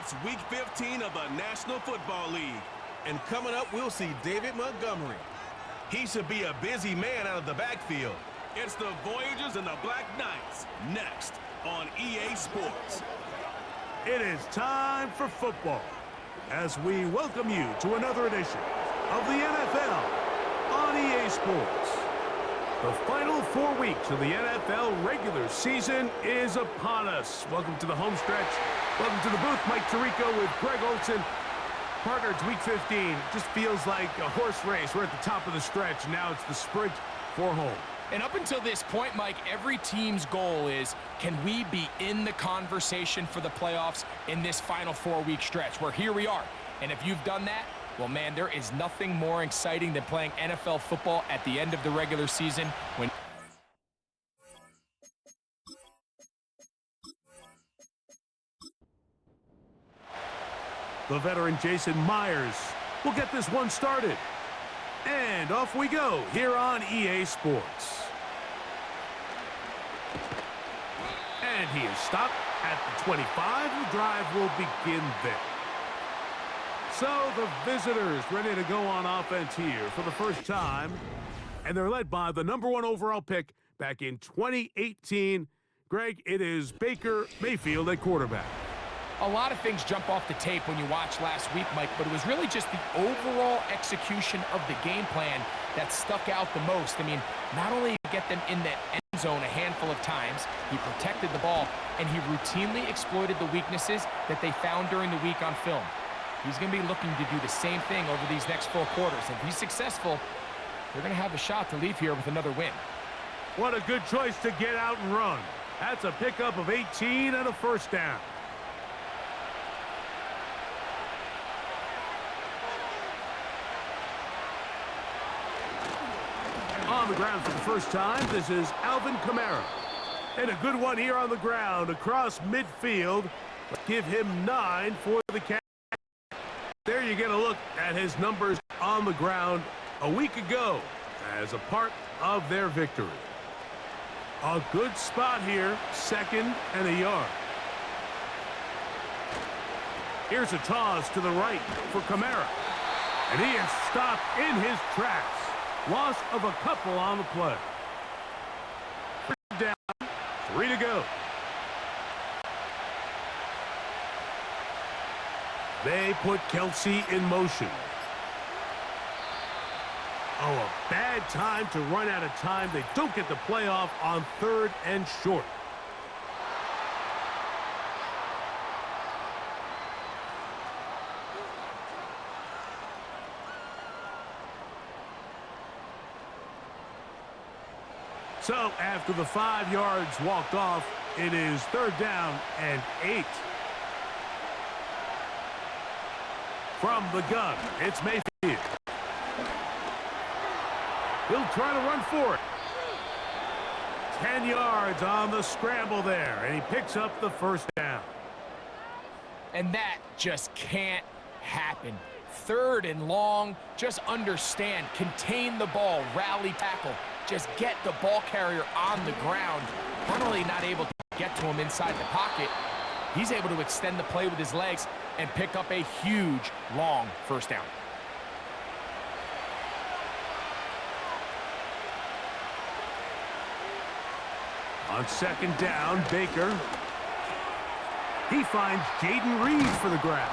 It's Week 15 of the National Football League. And coming up, we'll see David Montgomery. He should be a busy man out of the backfield. It's the Voyagers and the Black Knights, next on EA Sports. It is time for football as we welcome you to another edition of the NFL on EA Sports. The final 4 weeks of the NFL regular season is upon us. Welcome to the home stretch. Welcome to the booth. Mike Tirico with Greg Olson. Partner, it's Week 15. Just feels like a horse race. We're at the top of the stretch. Now it's the sprint for home. And up until this point, Mike, every team's goal is, can we be in the conversation for the playoffs in this final 4-week stretch? Where here we are. And if you've done that, well, man, there is nothing more exciting than playing NFL football at the end of the regular season when the veteran Jason Myers will get this one started. And off we go here on EA Sports. And he is stopped at the 25. The drive will begin there. So the visitors ready to go on offense here for the first time. And they're led by the #1 overall pick back in 2018. Greg, it is Baker Mayfield at quarterback. a lot of things jump off the tape when you watch last week, Mike, but it was really just the overall execution of the game plan that stuck out the most. I mean, not only did he get them in the end zone a handful of times, he protected the ball, and he routinely exploited the weaknesses that they found during the week on film. He's going to be looking to do the same thing over these next 4 quarters. If he's successful, they're going to have a shot to leave here with another win. What a good choice to get out and run. That's a pickup of 18 and a first down. On the ground for the first time, this is Alvin Kamara. And a good one here on the ground across midfield. Give him 9 for the catch. There you get a look at his numbers on the ground a week ago as a part of their victory. A good spot here, 2nd and a yard. Here's a toss to the right for Kamara. And he is stopped in his tracks. Loss of a couple on the play. Down, 3 to go. They put Kelsey in motion. Oh, a bad time to run out of time. They don't get the playoff on 3rd and short. So after the 5 yards walked off, it is 3rd down and 8. From the gun, it's Mayfield. He'll try to run for it. 10 yards on the scramble there, and he picks up the first down. And that just can't happen. 3rd and long, just understand, contain the ball, rally tackle. Just get the ball carrier on the ground. Not only not able to get to him inside the pocket, he's able to extend the play with his legs and pick up a huge, long first down. On 2nd down, Baker. He finds Jaden Reed for the grab.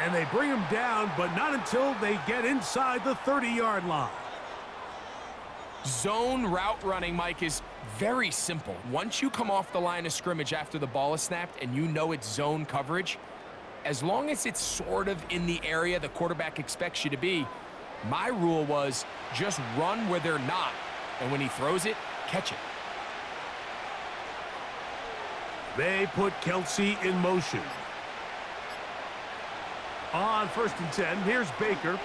And they bring him down, but not until they get inside the 30-yard line. Zone route running, Mike, is very simple. Once you come off the line of scrimmage after the ball is snapped and you know it's zone coverage, as long as it's sort of in the area the quarterback expects you to be, my rule was just run where they're not. And when he throws it, catch it. They put Kelsey in motion. On 1st and 10, here's Baker.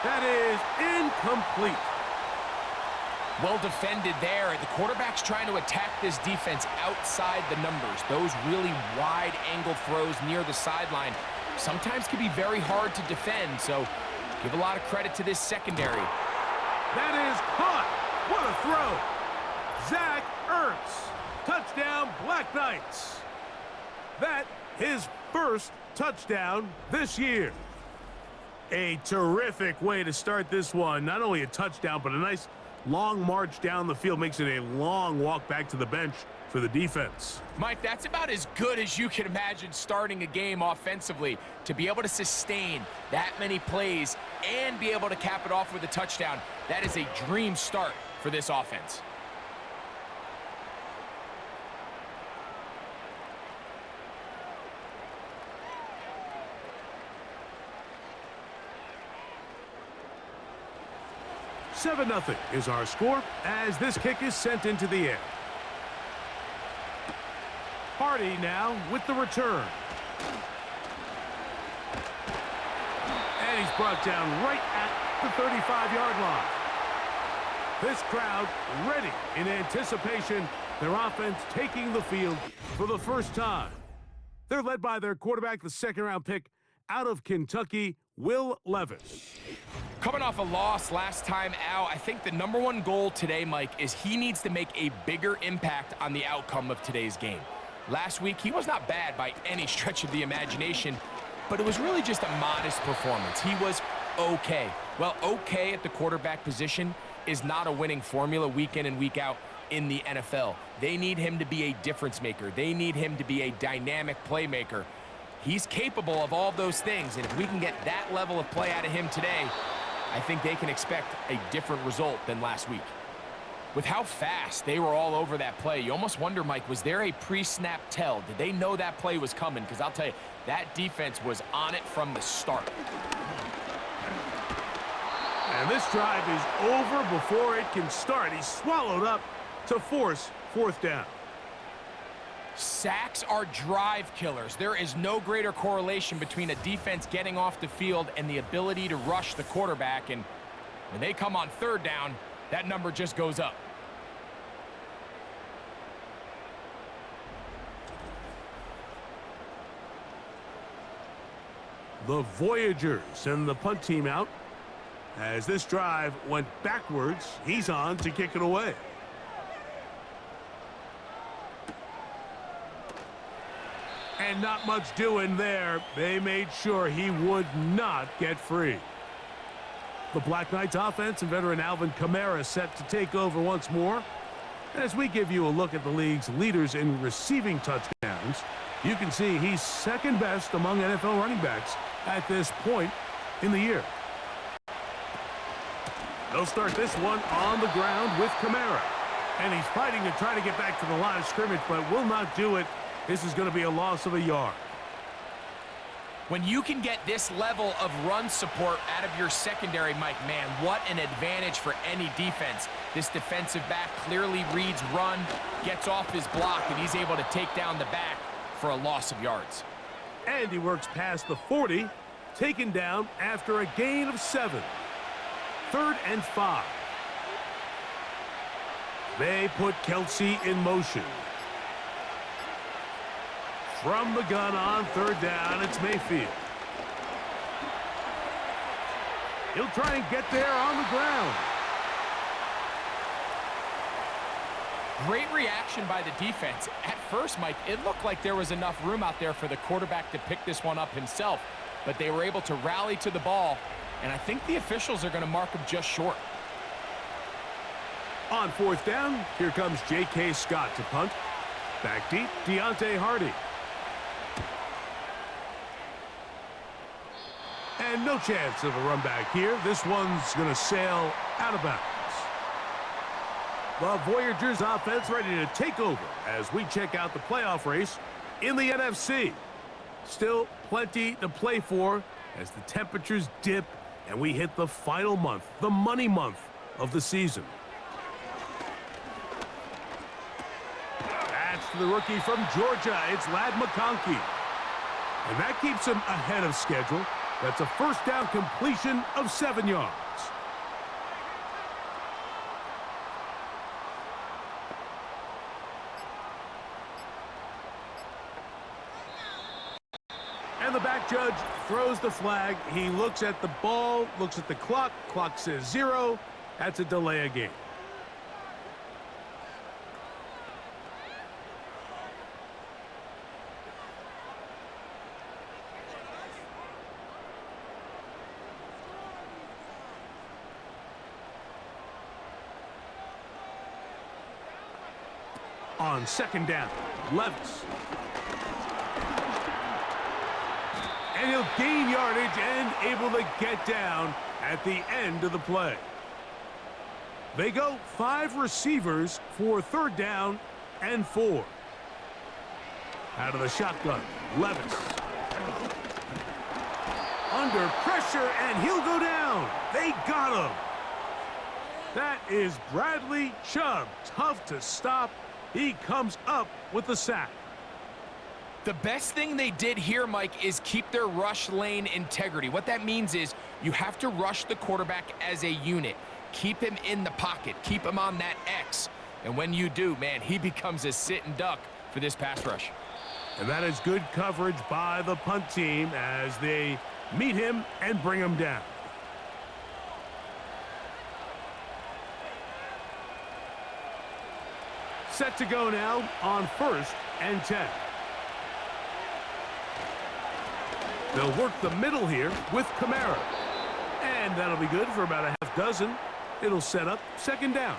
That is incomplete. Well defended there. The quarterback's trying to attack this defense outside the numbers. Those really wide angle throws near the sideline sometimes can be very hard to defend, so give a lot of credit to this secondary. That is caught. What a throw. Zach Ertz. Touchdown, Black Knights. That his first touchdown this year. A terrific way to start this one. Not only a touchdown, but a nice long march down the field. Makes it a long walk back to the bench for the defense. Mike, that's about as good as you can imagine starting a game offensively. To be able to sustain that many plays and be able to cap it off with a touchdown, that is a dream start for this offense. Seven 0 is our score as this kick is sent into the air. Hardy now with the return. And he's brought down right at the 35-yard line. This crowd ready in anticipation, their offense taking the field for the first time. They're led by their quarterback, the second-round pick out of Kentucky, Will Levis. Coming off a loss last time out, I think the #1 goal today, Mike, is he needs to make a bigger impact on the outcome of today's game. Last week, he was not bad by any stretch of the imagination, but it was really just a modest performance. He was okay. Well, okay at the quarterback position is not a winning formula week in and week out in the NFL. They need him to be a difference maker. They need him to be a dynamic playmaker. He's capable of all those things, and if we can get that level of play out of him today, I think they can expect a different result than last week. With how fast they were all over that play, you almost wonder, Mike, was there a pre-snap tell? Did they know that play was coming? Because I'll tell you, that defense was on it from the start. And this drive is over before it can start. He's swallowed up to force fourth down. Sacks are drive killers. There is no greater correlation between a defense getting off the field and the ability to rush the quarterback. And when they come on third down, that number just goes up. The Voyagers send the punt team out. As this drive went backwards, he's on to kick it away. And not much doing there. They made sure he would not get free. The Black Knights offense and veteran Alvin Kamara set to take over once more. And as we give you a look at the league's leaders in receiving touchdowns, you can see he's second best among NFL running backs at this point in the year. They'll start this one on the ground with Kamara. And he's fighting to try to get back to the line of scrimmage, but will not do it. This is going to be a loss of a yard. When you can get this level of run support out of your secondary, Mike, man, what an advantage for any defense. This defensive back clearly reads run, gets off his block, and he's able to take down the back for a loss of yards. And he works past the 40, taken down after a gain of 7. 3rd and 5. They put Kelsey in motion. From the gun on 3rd down, it's Mayfield. He'll try and get there on the ground. Great reaction by the defense. At first, Mike, it looked like there was enough room out there for the quarterback to pick this one up himself, but they were able to rally to the ball, and I think the officials are going to mark him just short. On 4th down, here comes J.K. Scott to punt. Back deep, Deontay Hardy. And no chance of a run back here. This one's going to sail out of bounds. The Voyagers offense ready to take over as we check out the playoff race in the NFC. Still plenty to play for as the temperatures dip and we hit the final month, the money month of the season. That's the rookie from Georgia. It's Ladd McConkey. And that keeps him ahead of schedule. That's a first down completion of 7 yards. And the back judge throws the flag. He looks at the ball, looks at the clock. Clock says 0. That's a delay of game. on second down. Levis. And he'll gain yardage and able to get down at the end of the play. They go 5 receivers for third down and 4. Out of the shotgun, Levis. Under pressure, and he'll go down. They got him. That is Bradley Chubb. Tough to stop. He comes up with the sack. The best thing they did here, Mike, is keep their rush lane integrity. What that means is you have to rush the quarterback as a unit. Keep him in the pocket. Keep him on that X. And when you do, man, he becomes a sitting duck for this pass rush. And that is good coverage by the punt team as they meet him and bring him down. Set to go now on 1st and 10. They'll work the middle here with Kamara. And that'll be good for about a half dozen. It'll set up second down.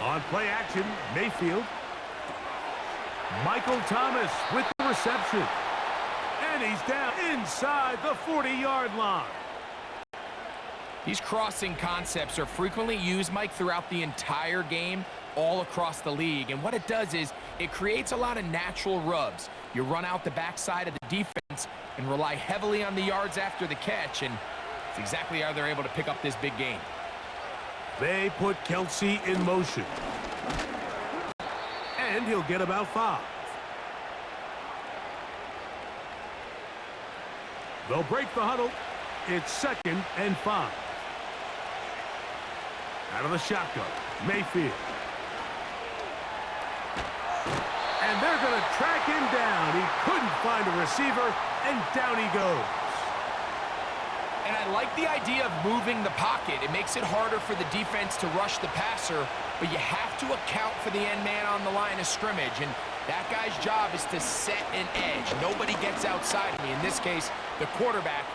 On play action, Mayfield. Michael Thomas with the reception. And he's down inside the 40-yard line. These crossing concepts are frequently used, Mike, throughout the entire game, all across the league. And what it does is it creates a lot of natural rubs. You run out the backside of the defense and rely heavily on the yards after the catch, and it's exactly how they're able to pick up this big gain. They put Kelsey in motion. And he'll get about 5. They'll break the huddle. It's 2nd and 5. Out of the shotgun, Mayfield. And they're going to track him down. He couldn't find a receiver, and down he goes. And I like the idea of moving the pocket. It makes it harder for the defense to rush the passer, but you have to account for the end man on the line of scrimmage. And that guy's job is to set an edge. Nobody gets outside of me. In this case, the quarterback.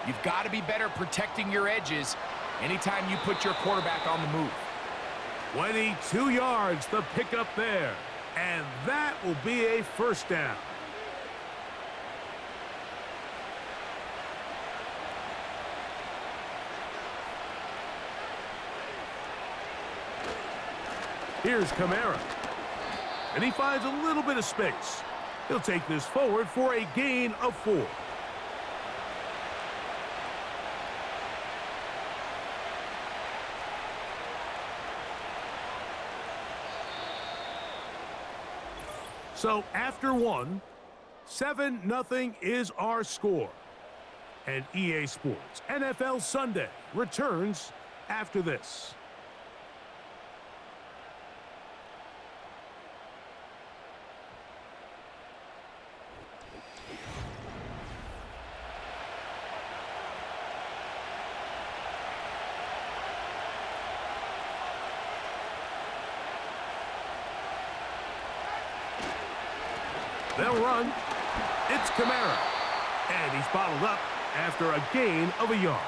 You've got to be better protecting your edges anytime you put your quarterback on the move. 22 yards, the pickup there. And that will be a first down. Here's Kamara. And he finds a little bit of space. He'll take this forward for a gain of 4. So after 1, 7-0 is our score. And EA Sports NFL Sunday returns after this. They'll run. It's Kamara. And he's bottled up after a gain of a yard.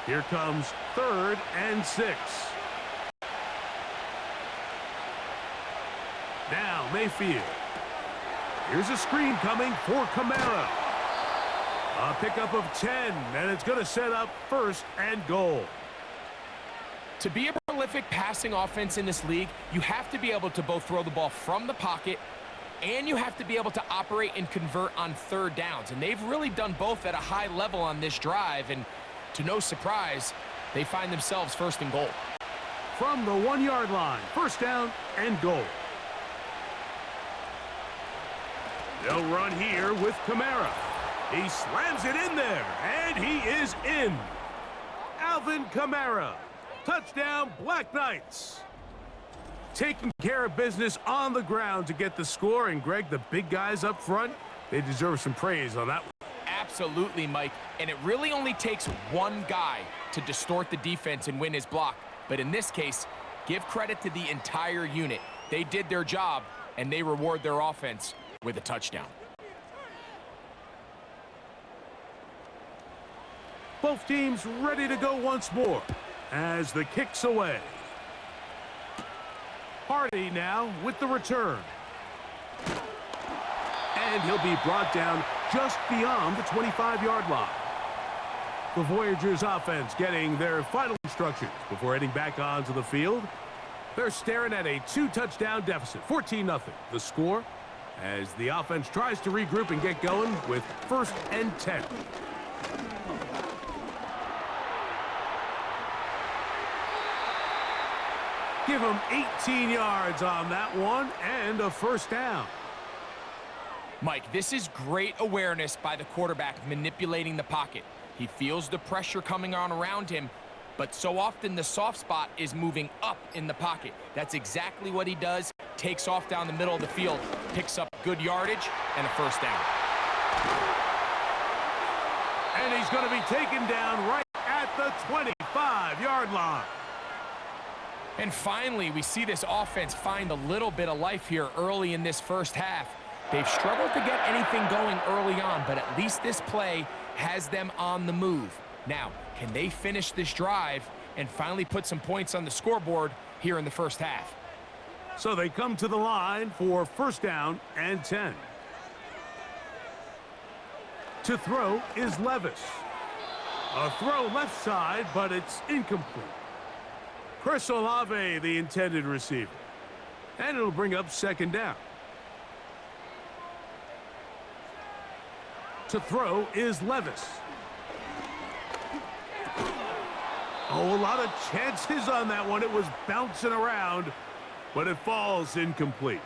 Here comes 3rd and 6. Now Mayfield. Here's a screen coming for Kamara. A pickup of 10, and it's going to set up 1st and goal. To be a prolific passing offense in this league, you have to be able to both throw the ball from the pocket and you have to be able to operate and convert on 3rd downs. And they've really done both at a high level on this drive. And to no surprise, they find themselves 1st and goal. From the 1-yard line, 1st down and goal. They'll run here with Kamara. He slams it in there, and he is in. Alvin Kamara. Touchdown, Black Knights. Taking care of business on the ground to get the score. And, Greg, the big guys up front, they deserve some praise on that one. Absolutely, Mike. And it really only takes one guy to distort the defense and win his block. But in this case, give credit to the entire unit. They did their job, and they reward their offense with a touchdown. Both teams ready to go once more as the kick's away. Hardy now with the return. And he'll be brought down just beyond the 25-yard line. The Voyagers offense getting their final instructions before heading back onto the field. They're staring at a 2-touchdown deficit, 14-0. The score as the offense tries to regroup and get going with 1st and 10. Give him 18 yards on that one and a 1st down. Mike, this is great awareness by the quarterback manipulating the pocket. He feels the pressure coming on around him, but so often the soft spot is moving up in the pocket. That's exactly what he does. Takes off down the middle of the field, picks up good yardage, and a 1st down. And he's going to be taken down right at the 25-yard line. And finally, we see this offense find a little bit of life here early in this first half. They've struggled to get anything going early on, but at least this play has them on the move. Now, can they finish this drive and finally put some points on the scoreboard here in the first half? So they come to the line for 1st down and 10. To throw is Levis. A throw left side, but it's incomplete. Chris Olave, the intended receiver. And it'll bring up 2nd down. To throw is Levis. Oh, a lot of chances on that one. It was bouncing around, but it falls incomplete.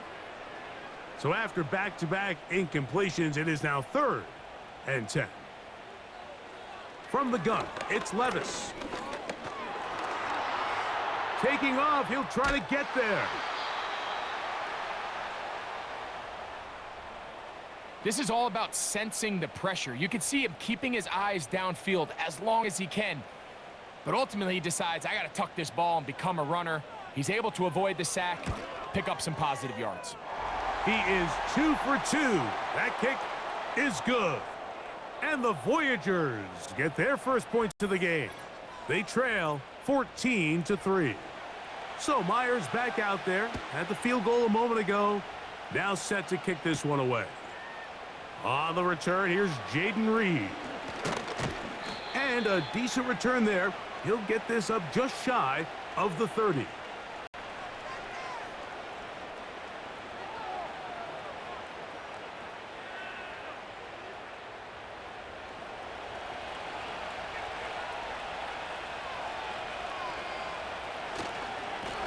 So after back-to-back incompletions, it is now 3rd and 10. From the gun, it's Levis. Taking off, he'll try to get there. This is all about sensing the pressure. You can see him keeping his eyes downfield as long as he can. But ultimately, he decides, I got to tuck this ball and become a runner. He's able to avoid the sack, pick up some positive yards. He is 2 for 2. That kick is good. And the Voyagers get their first points of the game. They trail 14-3. So Myers back out there. Had the field goal a moment ago. Now set to kick this one away. On the return, here's Jaden Reed. And a decent return there. He'll get this up just shy of the 30.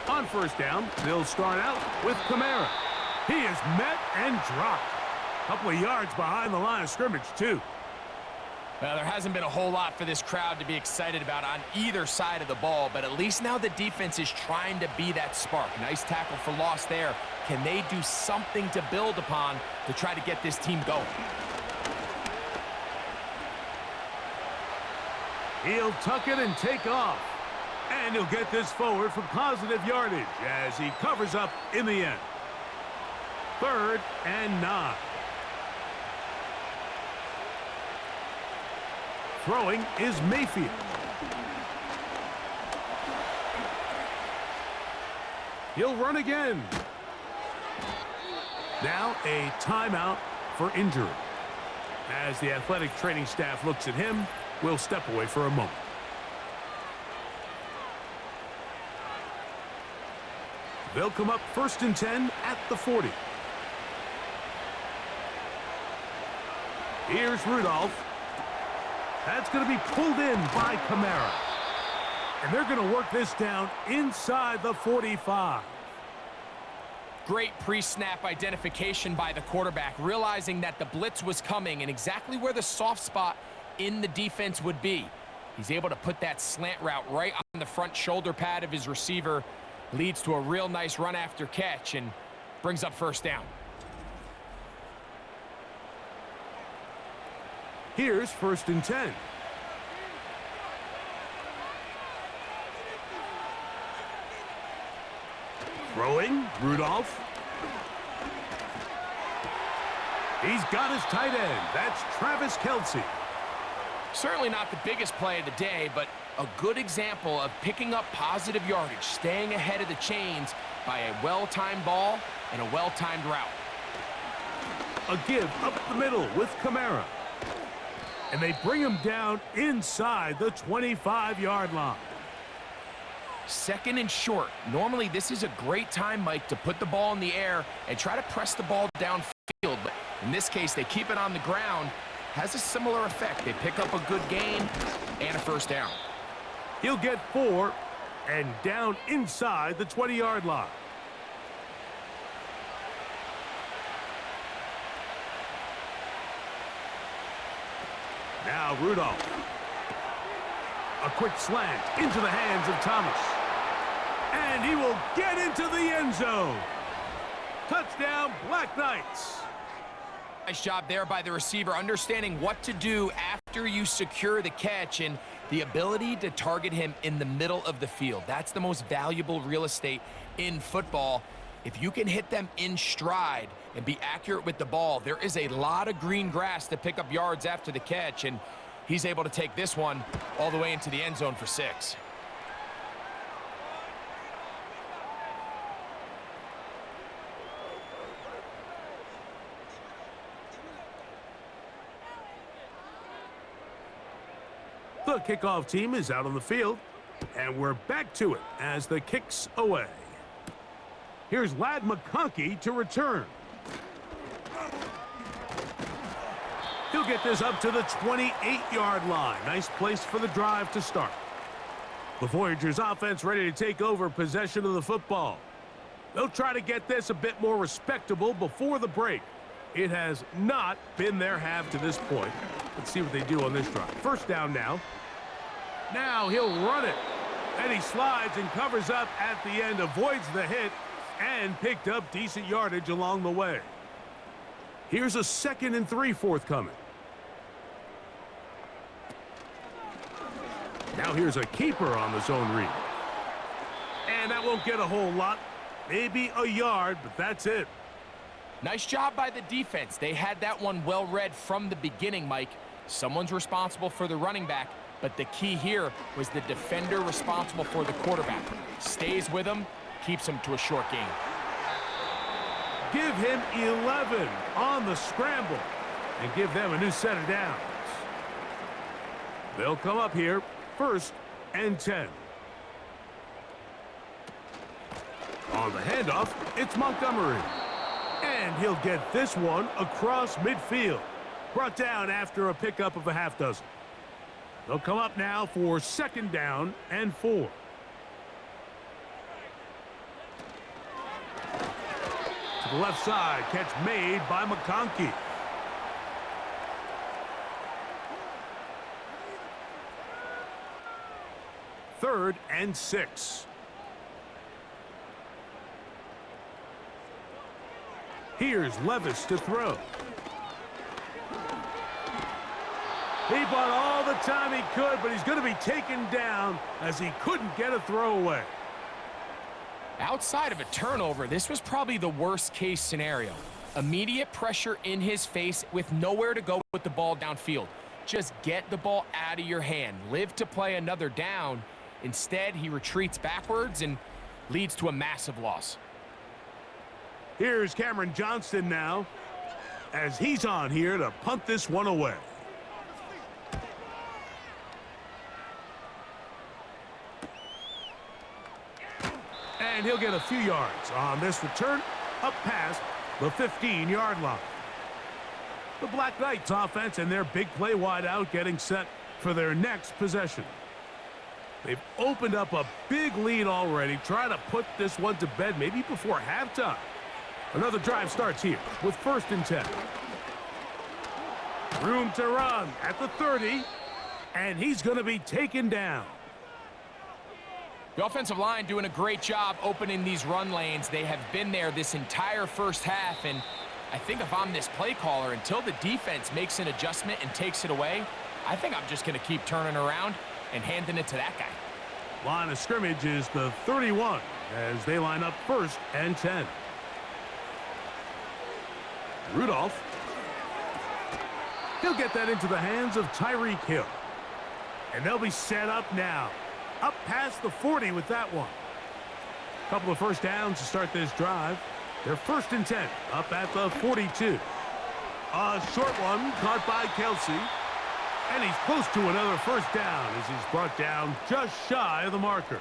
On 1st down, they'll start out with Kamara. He is met and dropped. Couple of yards behind the line of scrimmage, too. Well, there hasn't been a whole lot for this crowd to be excited about on either side of the ball, but at least now the defense is trying to be that spark. Nice tackle for loss there. Can they do something to build upon to try to get this team going? He'll tuck it and take off. And he'll get this forward for positive yardage as he covers up in the end. 3rd and 9. Throwing is Mayfield. He'll run again. Now a timeout for injury. As the athletic training staff looks at him, we'll step away for a moment. They'll come up 1st and 10 at the 40. Here's Rudolph. That's going to be pulled in by Kamara. And they're going to work this down inside the 45. Great pre-snap identification by the quarterback, realizing that the blitz was coming and exactly where the soft spot in the defense would be. He's able to put that slant route right on the front shoulder pad of his receiver. Leads to a real nice run after catch and brings up 1st down. Here's 1st and 10. Throwing, Rudolph. He's got his tight end. That's Travis Kelce. Certainly not the biggest play of the day, but a good example of picking up positive yardage, staying ahead of the chains by a well-timed ball and a well-timed route. A give up the middle with Kamara. And they bring him down inside the 25-yard line. Second and short. Normally, this is a great time, Mike, to put the ball in the air and try to press the ball downfield. But in this case, they keep it on the ground. Has a similar effect. They pick up a good gain and a first down. He'll get 4 and down inside the 20-yard line. Now Rudolph. A quick slant into the hands of Thomas. And he will get into the end zone. Touchdown, Black Knights. Nice job there by the receiver, understanding what to do after you secure the catch and the ability to target him in the middle of the field. That's the most valuable real estate in football. If you can hit them in stride and be accurate with the ball, there is a lot of green grass to pick up yards after the catch, and he's able to take this one all the way into the end zone for 6. The kickoff team is out on the field, and we're back to it as the kick's away. Here's Lad McConkey to return. He'll get this up to the 28-yard line. Nice place for the drive to start. The Voyagers offense ready to take over possession of the football. They'll try to get this a bit more respectable before the break. It has not been their half to this point. Let's see what they do on this drive. First down now. Now he'll run it. And he slides and covers up at the end, avoids the hit, and picked up decent yardage along the way. Here's a 2nd and 3 forthcoming. Now here's a keeper on the zone read. And that won't get a whole lot. Maybe a yard, but that's it. Nice job by the defense. They had that one well read from the beginning, Mike. Someone's responsible for the running back, but the key here was the defender responsible for the quarterback. Stays with him, keeps him to a short gain. Give him 11 on the scramble and give them a new set of downs. They'll come up here, 1st and 10. On the handoff, it's Montgomery. And he'll get this one across midfield. Brought down after a pickup of a half dozen. They'll come up now for 2nd down and 4. To the left side, catch made by McConkey. Third and 6. Here's Levis to throw. He bought all the time he could, but he's going to be taken down as he couldn't get a throwaway. Outside of a turnover, this was probably the worst-case scenario. Immediate pressure in his face with nowhere to go with the ball downfield. Just get the ball out of your hand. Live to play another down. Instead, he retreats backwards and leads to a massive loss. Here's Cameron Johnston now as he's on here to punt this one away. And he'll get a few yards on this return up past the 15-yard line. The Black Knights offense and their big play wideout getting set for their next possession. They've opened up a big lead already. Try to put this one to bed maybe before halftime. Another drive starts here with 1st and 10. Room to run at the 30, and he's going to be taken down. The offensive line doing a great job opening these run lanes. They have been there this entire first half, and I think if I'm this play caller, until the defense makes an adjustment and takes it away, I think I'm just going to keep turning around and handing it to that guy. Line of scrimmage is the 31 as they line up 1st and 10. Rudolph. He'll get that into the hands of Tyreek Hill. And they'll be set up now. Up past the 40 with that one. Couple of first downs to start this drive. They're 1st and 10, up at the 42. A short one caught by Kelsey. And he's close to another first down as he's brought down just shy of the marker.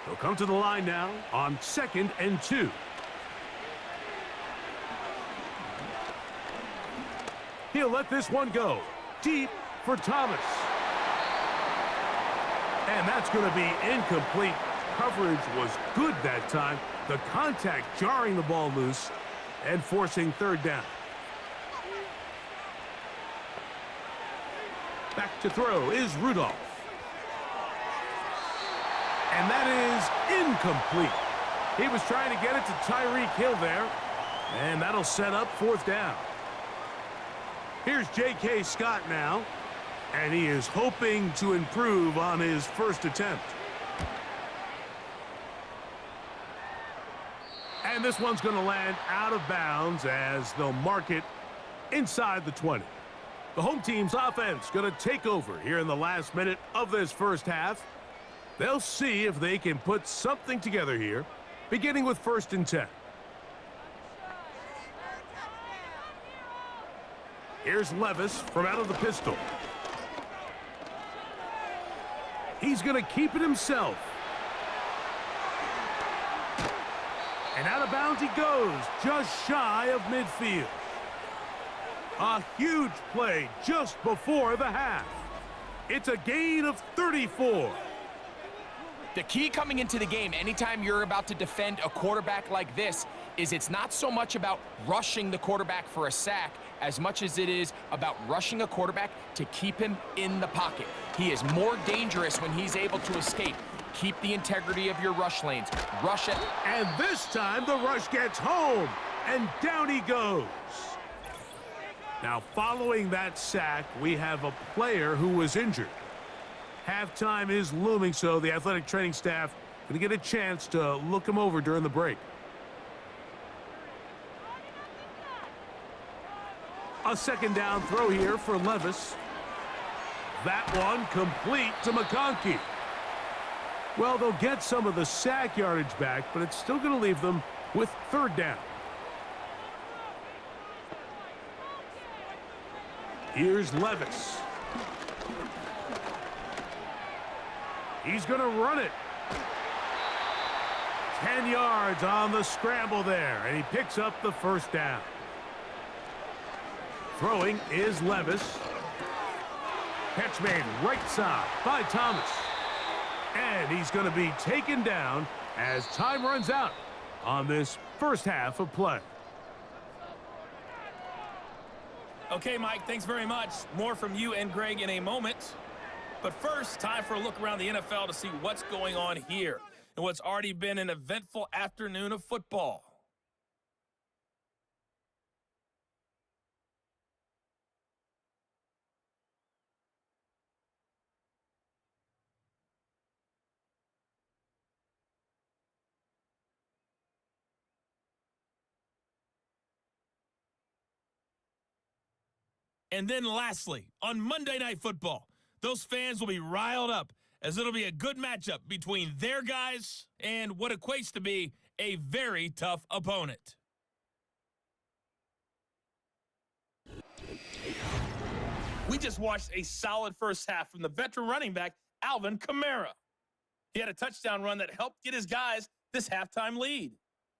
He'll come to the line now on 2nd and 2. He'll let this one go deep for Thomas. And that's going to be incomplete. Coverage was good that time. The contact jarring the ball loose and forcing 3rd down. Back to throw is Rudolph. And that is incomplete. He was trying to get it to Tyreek Hill there. And that'll set up 4th down. Here's J.K. Scott now. And he is hoping to improve on his first attempt. And this one's going to land out of bounds as they'll mark it inside the 20. The home team's offense going to take over here in the last minute of this first half. They'll see if they can put something together here, beginning with 1st and 10. Here's Levis from out of the pistol. He's going to keep it himself. And out of bounds he goes, just shy of midfield. A huge play just before the half. It's a gain of 34. The key coming into the game, anytime you're about to defend a quarterback like this, is it's not so much about rushing the quarterback for a sack as much as it is about rushing a quarterback to keep him in the pocket. He is more dangerous when he's able to escape. Keep the integrity of your rush lanes. Rush it. And this time the rush gets home. And down he goes. Now following that sack, we have a player who was injured. Halftime is looming, so the athletic training staff going to get a chance to look him over during the break. A 2nd down throw here for Levis. That one complete to McConkey. Well, they'll get some of the sack yardage back, but it's still going to leave them with 3rd down. Here's Levis. He's going to run it. 10 yards on the scramble there, and he picks up the 1st down. Throwing is Levis. Catch made right side by Thomas. And he's going to be taken down as time runs out on this first half of play. Okay, Mike, thanks very much. More from you and Greg in a moment. But first, time for a look around the NFL to see what's going on here and what's already been an eventful afternoon of football. And then lastly, on Monday Night Football, those fans will be riled up as it'll be a good matchup between their guys and what equates to be a very tough opponent. We just watched a solid first half from the veteran running back, Alvin Kamara. He had a touchdown run that helped get his guys this halftime lead.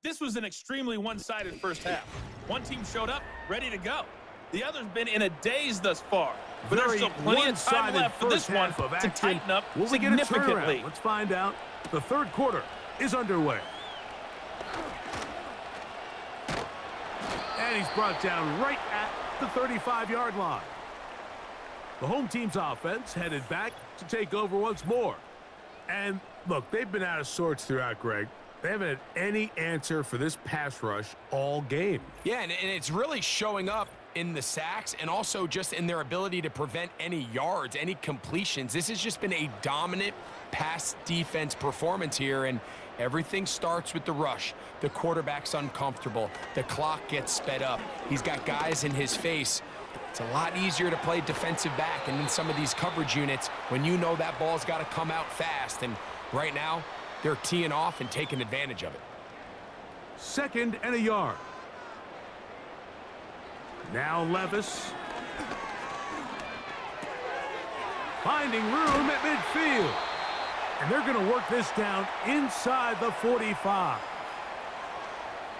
This was an extremely one-sided first half. One team showed up, ready to go. The other's been in a daze thus far, but there's still plenty of time left for this one to tighten up significantly. Let's find out. The 3rd quarter is underway. And he's brought down right at the 35-yard line. The home team's offense headed back to take over once more. And look, they've been out of sorts throughout, Greg. They haven't had any answer for this pass rush all game. Yeah, and it's really showing up in the sacks and also just in their ability to prevent any yards, any completions. This has just been a dominant pass defense performance here, and everything starts with the rush. The quarterback's uncomfortable. The clock gets sped up. He's got guys in his face It's a lot easier to play defensive back and in some of these coverage units when you know that ball's got to come out fast. And right now, they're teeing off and taking advantage of it. 2nd and a yard. Now Levis. Finding room at midfield. And they're going to work this down inside the 45.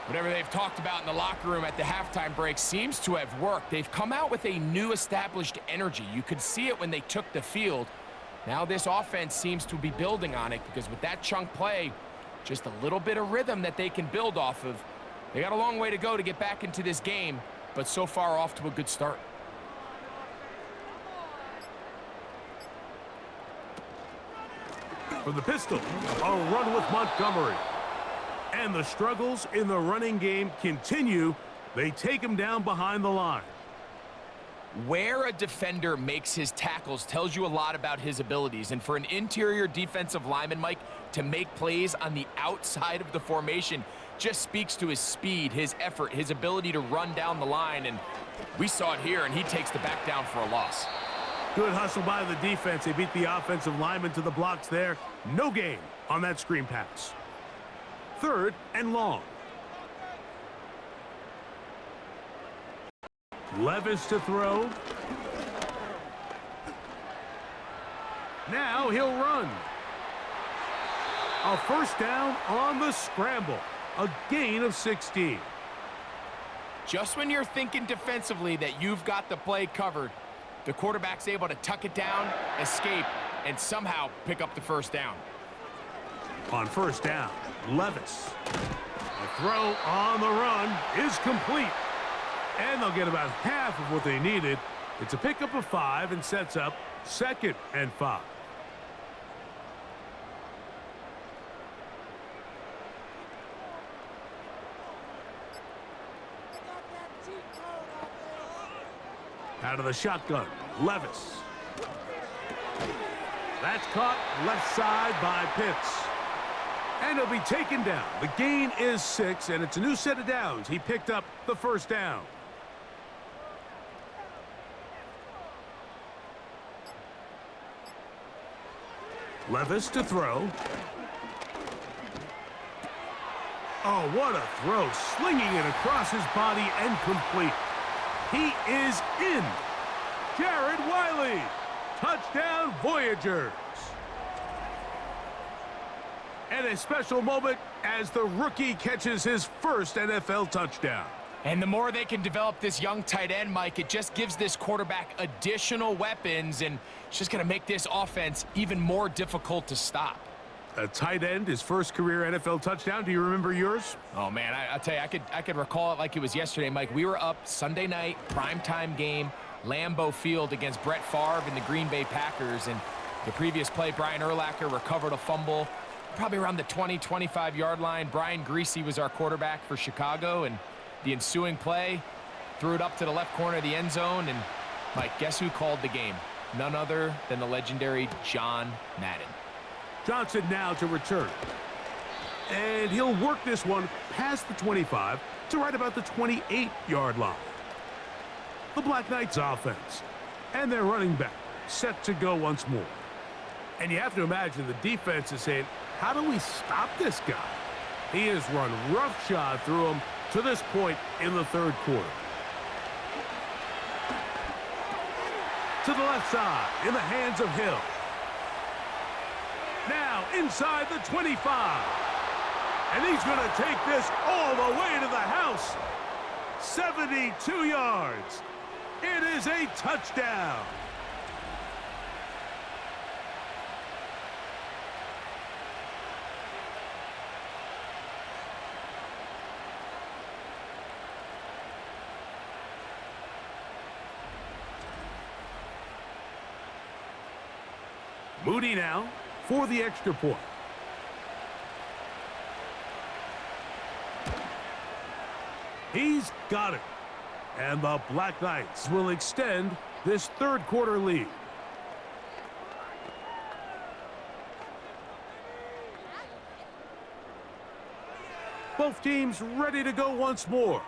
Whatever they've talked about in the locker room at the halftime break seems to have worked. They've come out with a new established energy. You could see it when they took the field. Now this offense seems to be building on it because with that chunk play, just a little bit of rhythm that they can build off of. They got a long way to go to get back into this game, but so far off to a good start. From the pistol, a run with Montgomery. And the struggles in the running game continue. They take him down behind the line. Where a defender makes his tackles tells you a lot about his abilities. And for an interior defensive lineman, Mike, to make plays on the outside of the formation just speaks to his speed, his effort, his ability to run down the line. And we saw it here, and he takes the back down for a loss. Good hustle by the defense. They beat the offensive lineman to the blocks there. No gain on that screen pass. 3rd and long. Levis to throw. Now he'll run. A first down on the scramble. A gain of 16. Just when you're thinking defensively that you've got the play covered, the quarterback's able to tuck it down, escape, and somehow pick up the first down. On first down, Levis. A throw on the run is complete. And they'll get about half of what they needed. It's a pickup of 5 and sets up 2nd and 5. Out of the shotgun, Levis. That's caught left side by Pitts. And he'll be taken down. The gain is 6, and it's a new set of downs. He picked up the first down. Levis to throw. Oh, what a throw. Slinging it across his body and complete. He is in. Jared Wiley. Touchdown, Voyagers. And a special moment as the rookie catches his first NFL touchdown. And the more they can develop this young tight end, Mike, it just gives this quarterback additional weapons, and it's just going to make this offense even more difficult to stop. A tight end, his first career NFL touchdown. Do you remember yours? Oh, man, I'll tell you, I could recall it like it was yesterday, Mike. We were up Sunday night, primetime game, Lambeau Field against Brett Favre and the Green Bay Packers. And the previous play, Brian Urlacher recovered a fumble probably around the 20, 25-yard line. Brian Greasy was our quarterback for Chicago, and the ensuing play, threw it up to the left corner of the end zone. And, Mike, guess who called the game? None other than the legendary John Madden. Johnson now to return. And he'll work this one past the 25 to right about the 28-yard line. The Black Knights offense and their running back set to go once more. And you have to imagine the defense is saying, how do we stop this guy? He has run roughshod through him to this point in the third quarter. To the left side, in the hands of Hill. Now inside the 25. And he's going to take this all the way to the house. 72 yards. It is a touchdown. Moody now for the extra point. He's got it. And the Black Knights will extend this third quarter lead. Both teams ready to go once more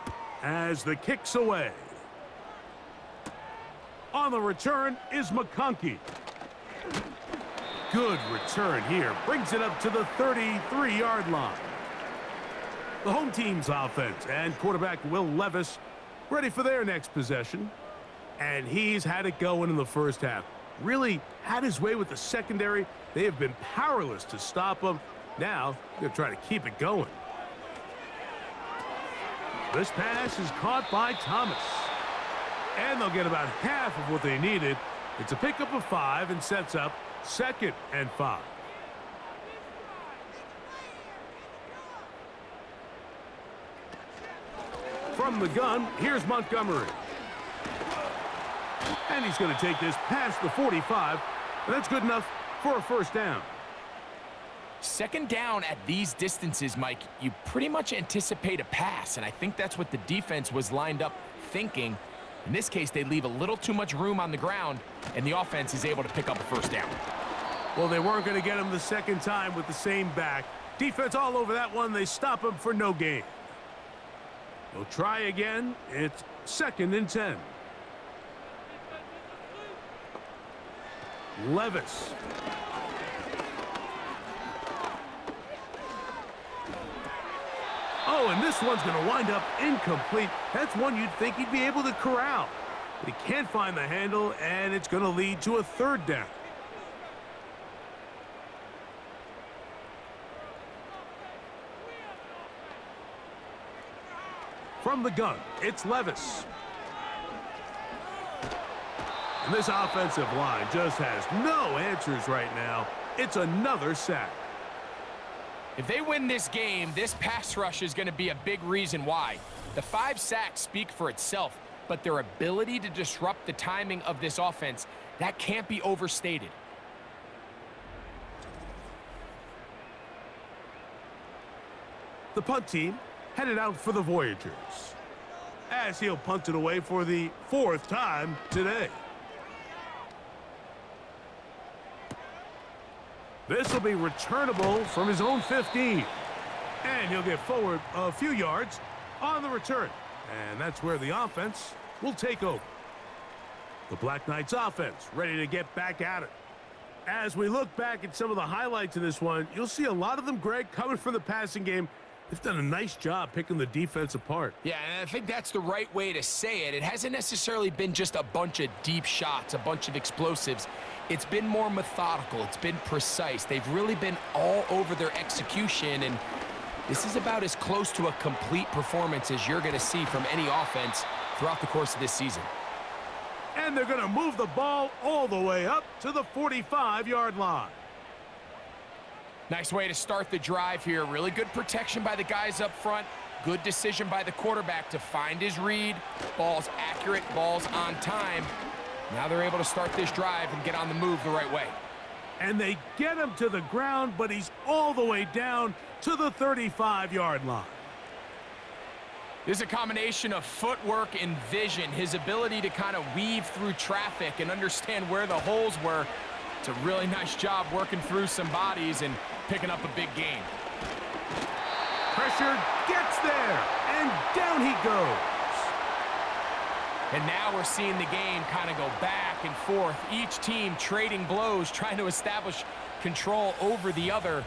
as the kick's away. On the return is McConkey. Good return here. Brings it up to the 33-yard line. The home team's offense and quarterback Will Levis ready for their next possession. And he's had it going in the first half. Really had his way with the secondary. They have been powerless to stop him. Now, they're trying to keep it going. This pass is caught by Thomas. And they'll get about half of what they needed. It's a pickup of 5 and sets up 2nd and 5. From the gun, here's Montgomery. And he's going to take this past the 45, and that's good enough for a first down. Second down at these distances, Mike, you pretty much anticipate a pass, and I think that's what the defense was lined up thinking. In this case, they leave a little too much room on the ground, and the offense is able to pick up a first down. Well, they weren't going to get him the second time with the same back. Defense all over that one. They stop him for no gain. They'll try again. It's 2nd and 10. Levis. Oh, and this one's going to wind up incomplete. That's one you'd think he'd be able to corral. But he can't find the handle, and it's going to lead to a 3rd down. From the gun, it's Levis. And this offensive line just has no answers right now. It's another sack. If they win this game, this pass rush is going to be a big reason why. The 5 sacks speak for itself, but their ability to disrupt the timing of this offense, that can't be overstated. The punt team headed out for the Voyagers, as he'll punt it away for the 4th time today. This will be returnable from his own 15. And he'll get forward a few yards on the return. And that's where the offense will take over. The Black Knights offense ready to get back at it. As we look back at some of the highlights of this one, you'll see a lot of them, Greg, coming from the passing game. They've done a nice job picking the defense apart. Yeah, and I think that's the right way to say it. It hasn't necessarily been just a bunch of deep shots, a bunch of explosives. It's been more methodical. It's been precise. They've really been all over their execution, and this is about as close to a complete performance as you're going to see from any offense throughout the course of this season. And they're going to move the ball all the way up to the 45-yard line. Nice way to start the drive here. Really good protection by the guys up front. Good decision by the quarterback to find his read. Ball's accurate, ball's on time. Now they're able to start this drive and get on the move the right way. And they get him to the ground, but he's all the way down to the 35-yard line. This is a combination of footwork and vision. His ability to kind of weave through traffic and understand where the holes were. It's a really nice job working through some bodies and picking up a big gain. Pressure gets there, and down he goes. And now we're seeing the game kind of go back and forth. Each team trading blows, trying to establish control over the other.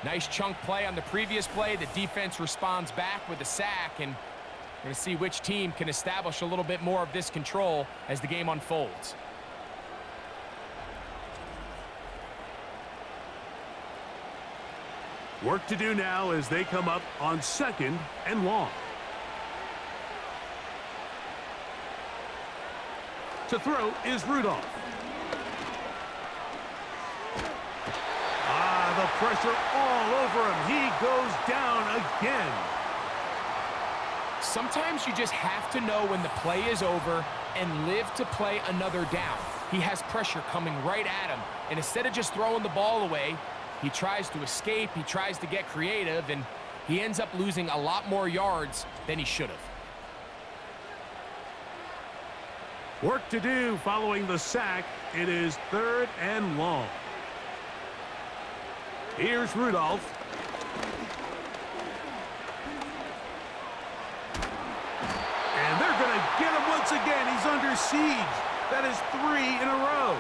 Nice chunk play on the previous play. The defense responds back with a sack, and we're going to see which team can establish a little bit more of this control as the game unfolds. Work to do now as they come up on 2nd and long. To throw is Rudolph. The pressure all over him. He goes down again. Sometimes you just have to know when the play is over and live to play another down. He has pressure coming right at him, and instead of just throwing the ball away, he tries to escape, he tries to get creative, and he ends up losing a lot more yards than he should have. Work to do following the sack. It is 3rd and long. Here's Rudolph. And they're going to get him once again. He's under siege. That is 3 in a row.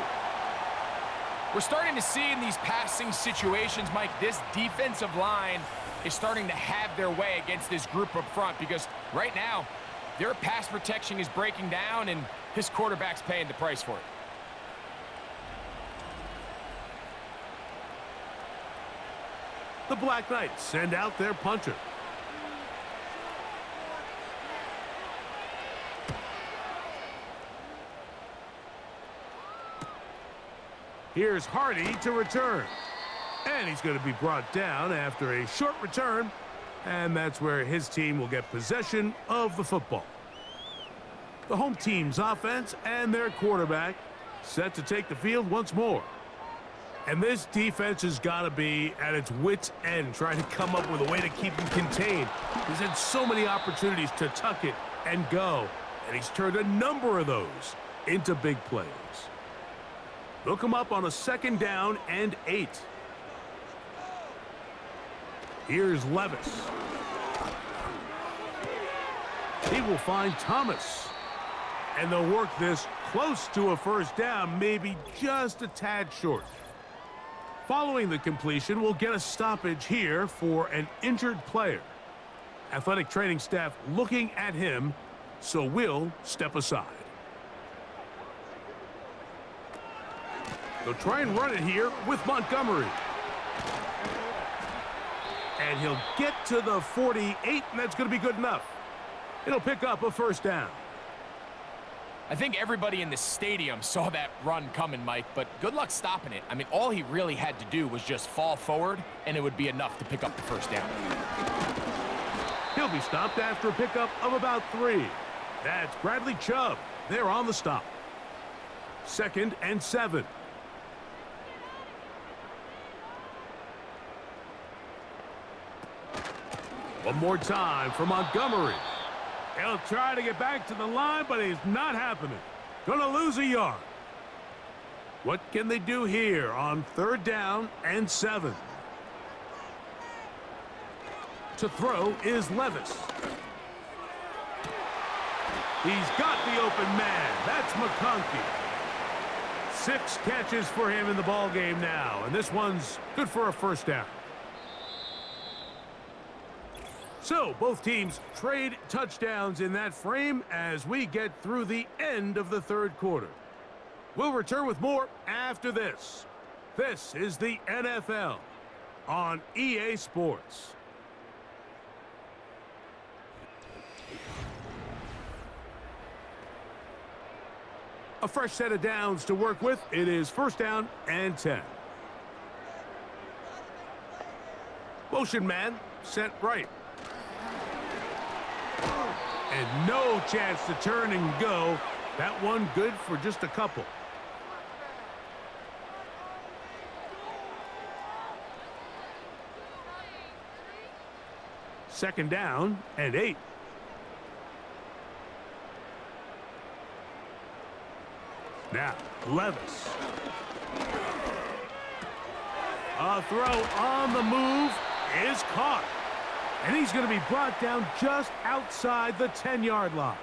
We're starting to see in these passing situations, Mike, this defensive line is starting to have their way against this group up front because right now, their pass protection is breaking down and his quarterback's paying the price for it. The Black Knights send out their punter. Here's Hardy to return. And he's going to be brought down after a short return. And that's where his team will get possession of the football. The home team's offense and their quarterback set to take the field once more. And this defense has got to be at its wits' end, trying to come up with a way to keep him contained. He's had so many opportunities to tuck it and go, and he's turned a number of those into big plays. They'll come up on a 2nd down and 8. Here's Levis. He will find Thomas. And they'll work this close to a 1st down, maybe just a tad short. Following the completion, we'll get a stoppage here for an injured player. Athletic training staff looking at him, so we'll step aside. They'll try and run it here with Montgomery. And he'll get to the 48, and that's going to be good enough. It'll pick up a 1st down. I think everybody in the stadium saw that run coming, Mike, but good luck stopping it. I mean, all he really had to do was just fall forward, and it would be enough to pick up the 1st down. He'll be stopped after a pickup of about 3. That's Bradley Chubb. They're on the stop. 2nd and 7. One more time for Montgomery. He'll try to get back to the line, but he's not happening. Gonna lose a yard. What can they do here on 3rd down and 7? To throw is Levis. He's got the open man. That's McConkey. 6 catches for him in the ball game now, and this one's good for a 1st down. So, both teams trade touchdowns in that frame as we get through the end of the 3rd quarter. We'll return with more after this. This is the NFL on EA Sports. A fresh set of downs to work with. It is 1st down and 10. Motion man sent right. And no chance to turn and go. That one good for just a couple. Second down and 8. Now, Levis. A throw on the move is caught. And he's going to be brought down just outside the 10-yard line.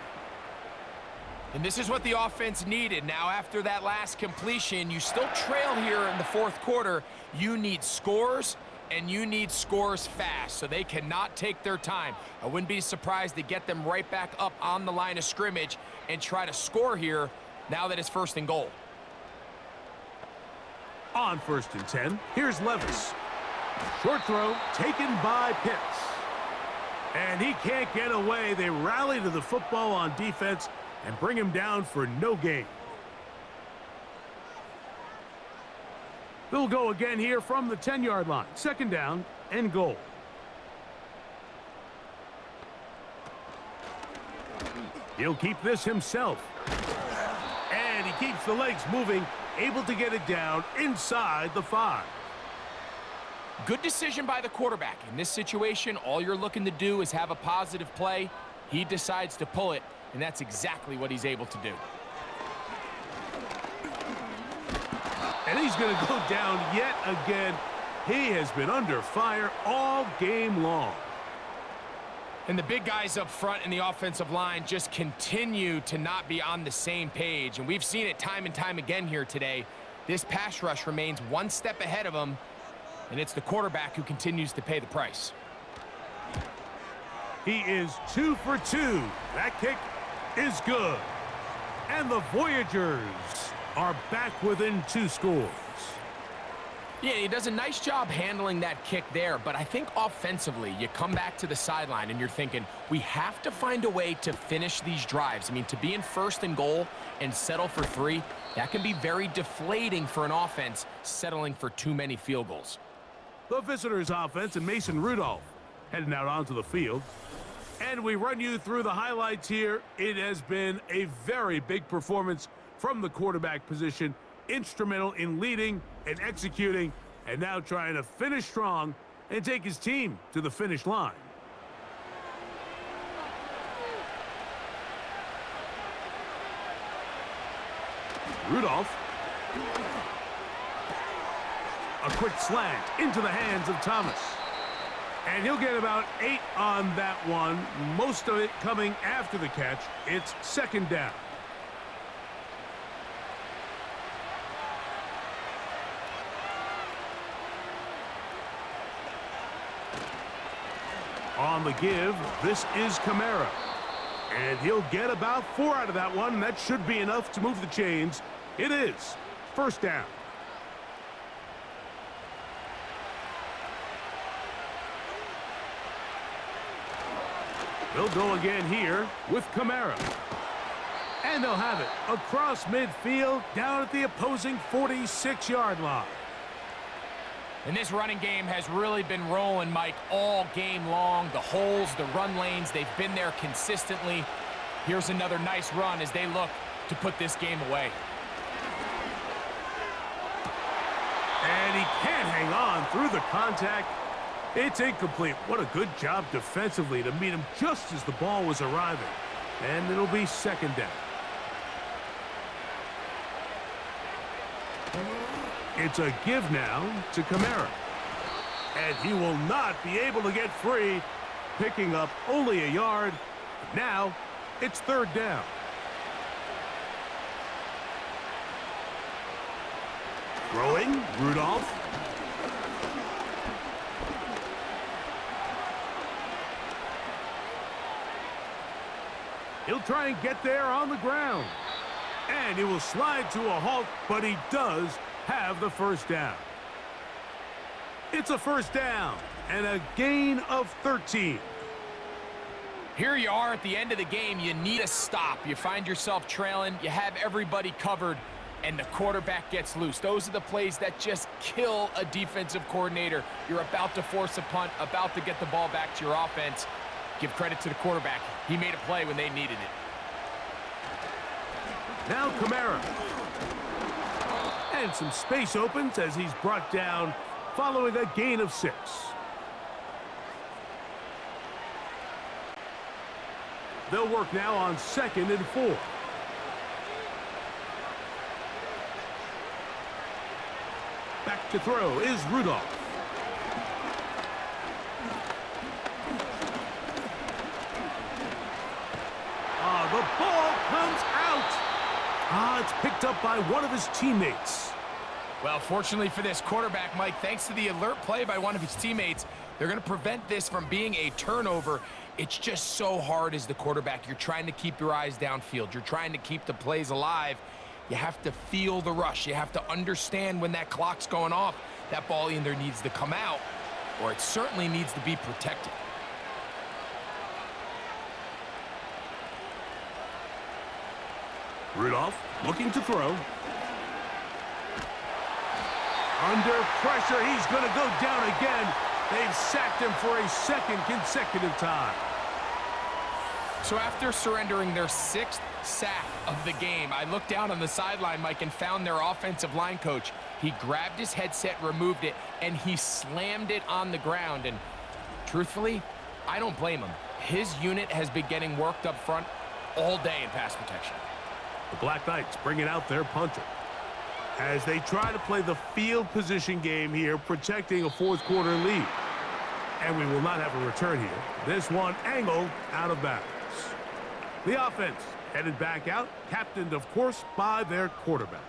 And this is what the offense needed. Now, after that last completion, you still trail here in the 4th quarter. You need scores, and you need scores fast, so they cannot take their time. I wouldn't be surprised to get them right back up on the line of scrimmage and try to score here now that it's 1st and goal. On 1st and 10, here's Levis. Short throw taken by Pitts. And he can't get away. They rally to the football on defense and bring him down for no gain. They'll go again here from the 10-yard line. 2nd down and goal. He'll keep this himself. And he keeps the legs moving, able to get it down inside the 5. Good decision by the quarterback. In this situation, all you're looking to do is have a positive play. He decides to pull it, and that's exactly what he's able to do. And he's going to go down yet again. He has been under fire all game long. And the big guys up front in the offensive line just continue to not be on the same page. And we've seen it time and time again here today. This pass rush remains one step ahead of them, and it's the quarterback who continues to pay the price. He is 2 for 2. That kick is good. And the Voyagers are back within 2 scores. Yeah, he does a nice job handling that kick there, but I think offensively, you come back to the sideline and you're thinking, we have to find a way to finish these drives. I mean, to be in 1st and goal and settle for 3, that can be very deflating for an offense settling for too many field goals. The visitors' offense and Mason Rudolph heading out onto the field. And we run you through the highlights here. It has been a very big performance from the quarterback position, instrumental in leading and executing, and now trying to finish strong and take his team to the finish line. Rudolph. A quick slant into the hands of Thomas. And he'll get about 8 on that one, most of it coming after the catch. It's 2nd down. On the give, this is Kamara. And he'll get about 4 out of that one, and that should be enough to move the chains. It is 1st down. They'll go again here with Kamara. And they'll have it across midfield down at the opposing 46-yard line. And this running game has really been rolling, Mike, all game long. The holes, the run lanes, they've been there consistently. Here's another nice run as they look to put this game away. And he can't hang on through the contact. It's incomplete. What a good job defensively to meet him just as the ball was arriving. And it'll be 2nd down. It's a give now to Kamara. And he will not be able to get free, picking up only a yard. Now it's 3rd down. Throwing, Rudolph. He'll try and get there on the ground. And he will slide to a halt, but he does have the 1st down. It's a 1st down and a gain of 13. Here you are at the end of the game. You need a stop. You find yourself trailing. You have everybody covered, and the quarterback gets loose. Those are the plays that just kill a defensive coordinator. You're about to force a punt, about to get the ball back to your offense. Give credit to the quarterback. He made a play when they needed it. Now Kamara. And some space opens as he's brought down following a gain of 6. They'll work now on 2nd and 4. Back to throw is Rudolph. The ball comes out. It's picked up by one of his teammates. Well, fortunately for this quarterback, Mike, thanks to the alert play by one of his teammates, they're going to prevent this from being a turnover. It's just so hard as the quarterback. You're trying to keep your eyes downfield. You're trying to keep the plays alive. You have to feel the rush. You have to understand when that clock's going off. That ball either needs to come out or it certainly needs to be protected. Rudolph looking to throw. Under pressure, he's going to go down again. They've sacked him for a 2nd consecutive time. So after surrendering their 6th sack of the game, I looked down on the sideline, Mike, and found their offensive line coach. He grabbed his headset, removed it, and he slammed it on the ground. And truthfully, I don't blame him. His unit has been getting worked up front all day in pass protection. The Black Knights bringing out their punter as they try to play the field position game here, protecting a 4th quarter lead. And we will not have a return here. This one angled out of bounds. The offense headed back out, captained, of course, by their quarterback.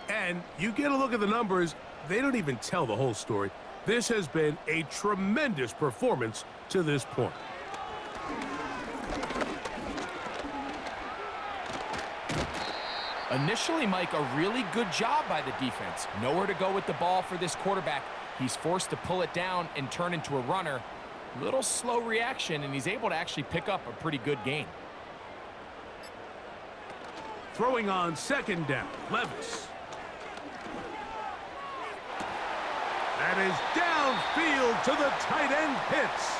And you get a look at the numbers, they don't even tell the whole story. This has been a tremendous performance to this point. Initially, Mike, a really good job by the defense. Nowhere to go with the ball for this quarterback. He's forced to pull it down and turn into a runner. Little slow reaction, and he's able to actually pick up a pretty good gain. Throwing on second down, Levis. That is downfield to the tight end Pitts.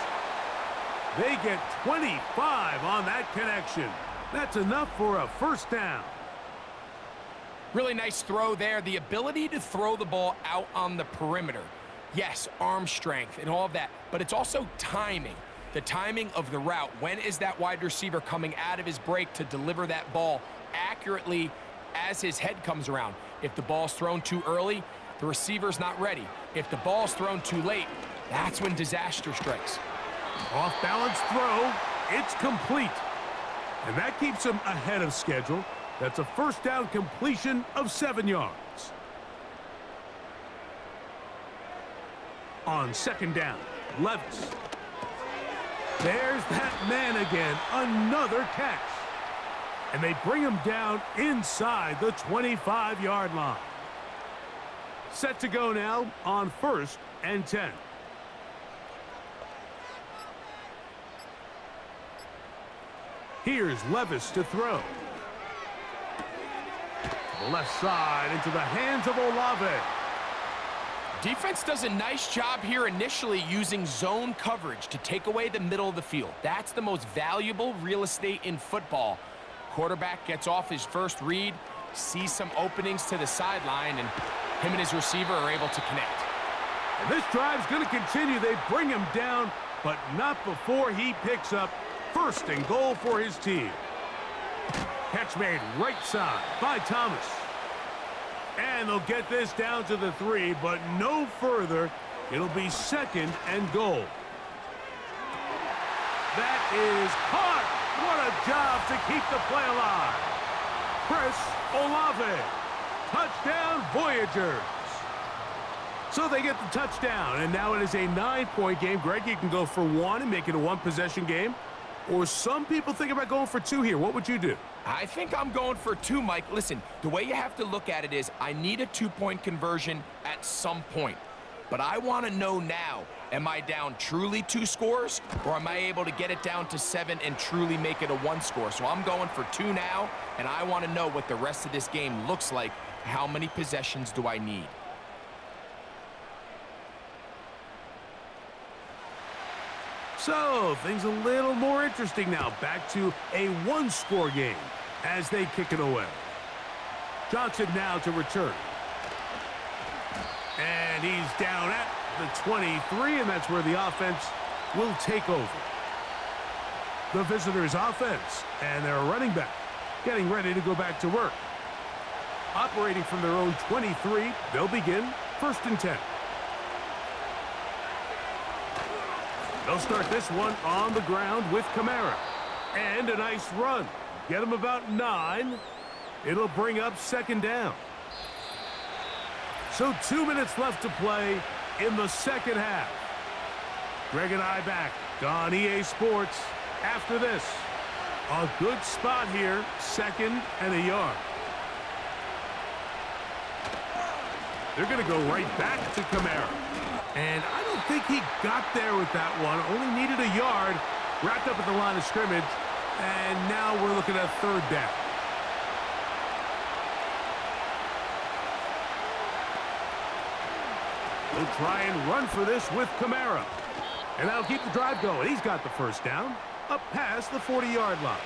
They get 25 on that connection. That's enough for a first down. Really nice throw there. The ability to throw the ball out on the perimeter. Yes, arm strength and all of that, but it's also timing. The timing of the route. When is that wide receiver coming out of his break to deliver that ball accurately as his head comes around? If the ball's thrown too early, the receiver's not ready. If the ball's thrown too late, that's when disaster strikes. Off-balance throw. It's complete. And that keeps him ahead of schedule. That's a first down completion of 7 yards. On second down, Levis. There's that man again. Another catch. And they bring him down inside the 25-yard line. Set to go now on 1st and 10. Here's Levis to throw. The left side into the hands of Olave. Defense does a nice job here initially using zone coverage to take away the middle of the field. That's the most valuable real estate in football. Quarterback gets off his first read, sees some openings to the sideline, and him and his receiver are able to connect. And this drive's going to continue. They bring him down, but not before he picks up first and goal for his team. Catch made right side by Thomas. And they'll get this down to the 3, but no further. It'll be second and goal. That is caught. What a job to keep the play alive. Chris Olave. Touchdown, Voyagers. So they get the touchdown, and now it is a 9-point game. Greg, you can go for 1 and make it a 1-possession game. Or some people think about going for 2 here. What would you do? I think I'm going for 2, Mike. Listen, the way you have to look at it is I need a 2-point conversion at some point. But I want to know now, am I down truly 2 scores, or am I able to get it down to 7 and truly make it a 1 score? So I'm going for 2 now, and I want to know what the rest of this game looks like. How many possessions do I need? So, things a little more interesting now. Back to a 1-score game as they kick it away. Johnson now to return. And he's down at the 23, and that's where the offense will take over. The visitors' offense and their running back getting ready to go back to work. Operating from their own 23, they'll begin 1st and 10. They'll start this one on the ground with Kamara. And a nice run. Get him about 9. It'll bring up second down. So 2 minutes left to play in the second half. Greg and I back on EA Sports after this. A good spot here, 2nd and a yard. They're going to go right back to Kamara. And I don't think he got there with that one. Only needed a yard. Wrapped up at the line of scrimmage. And now we're looking at 3rd down. They'll try and run for this with Kamara. And that'll keep the drive going. He's got the first down. Up past the 40-yard line.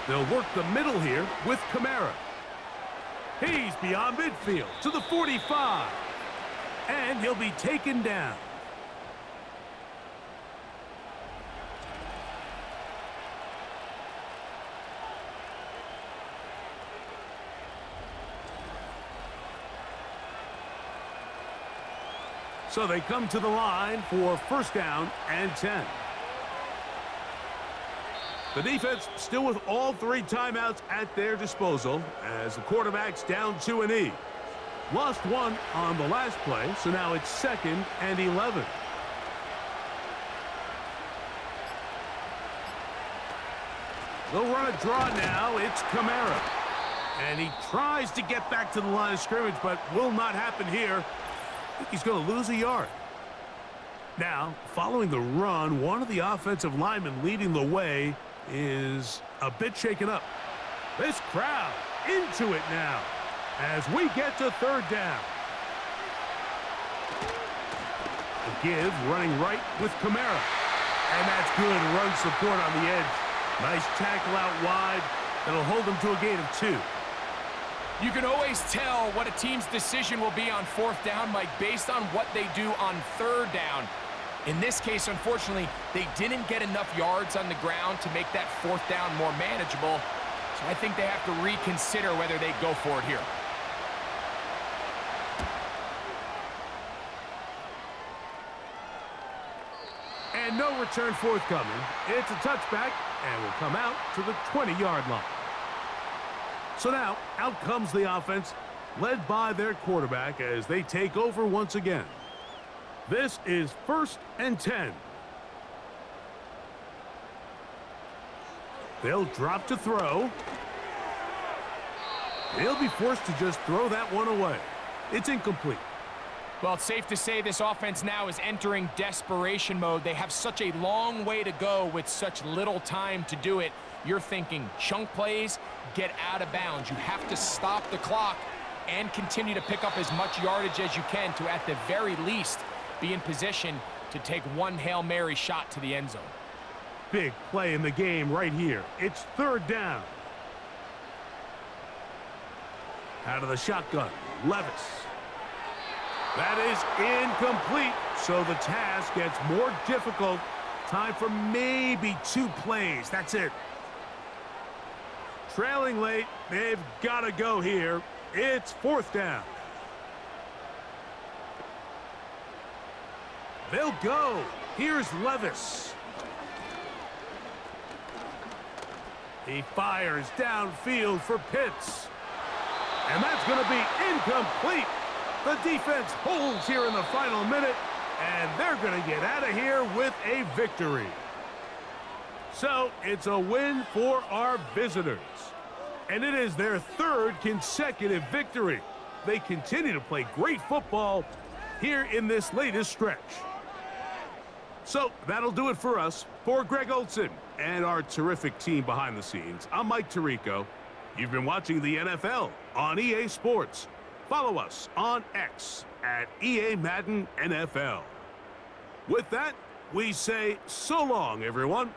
They'll work the middle here with Kamara. He's beyond midfield to the 45. And he'll be taken down. So they come to the line for first down and 10. The defense still with all 3 timeouts at their disposal as the quarterback's down to an E. Lost 1 on the last play, so now it's 2nd and 11. They'll run a draw now. It's Kamara. And he tries to get back to the line of scrimmage, but will not happen here. I think he's going to lose a yard. Now, following the run, one of the offensive linemen leading the way is a bit shaken up. This crowd into it now as we get to third down. The give running right with Kamara. And that's good run support on the edge. Nice tackle out wide. That'll hold them to a gain of 2. You can always tell what a team's decision will be on fourth down, Mike, based on what they do on third down. In this case, unfortunately, they didn't get enough yards on the ground to make that fourth down more manageable. So I think they have to reconsider whether they go for it here. And no return forthcoming. It's a touchback and will come out to the 20-yard line. So now, out comes the offense, led by their quarterback as they take over once again. This is 1st and 10. They'll drop to throw. They'll be forced to just throw that one away. It's incomplete. Well, it's safe to say this offense now is entering desperation mode. They have such a long way to go with such little time to do it. You're thinking chunk plays, get out of bounds. You have to stop the clock and continue to pick up as much yardage as you can to, at the very least, be in position to take one Hail Mary shot to the end zone. Big play in the game right here. It's third down. Out of the shotgun, Levis. That is incomplete, so the task gets more difficult. Time for maybe 2 plays. That's it. Trailing late, they've got to go here. It's fourth down. They'll go. Here's Levis. He fires downfield for Pitts. And that's going to be incomplete. The defense holds here in the final minute, and they're going to get out of here with a victory. So it's a win for our visitors. And it is their 3rd consecutive victory. They continue to play great football here in this latest stretch. So that'll do it for us. For Greg Olson and our terrific team behind the scenes, I'm Mike Tirico. You've been watching the NFL on EA Sports. Follow us on X at EA Madden NFL. With that, we say so long, everyone.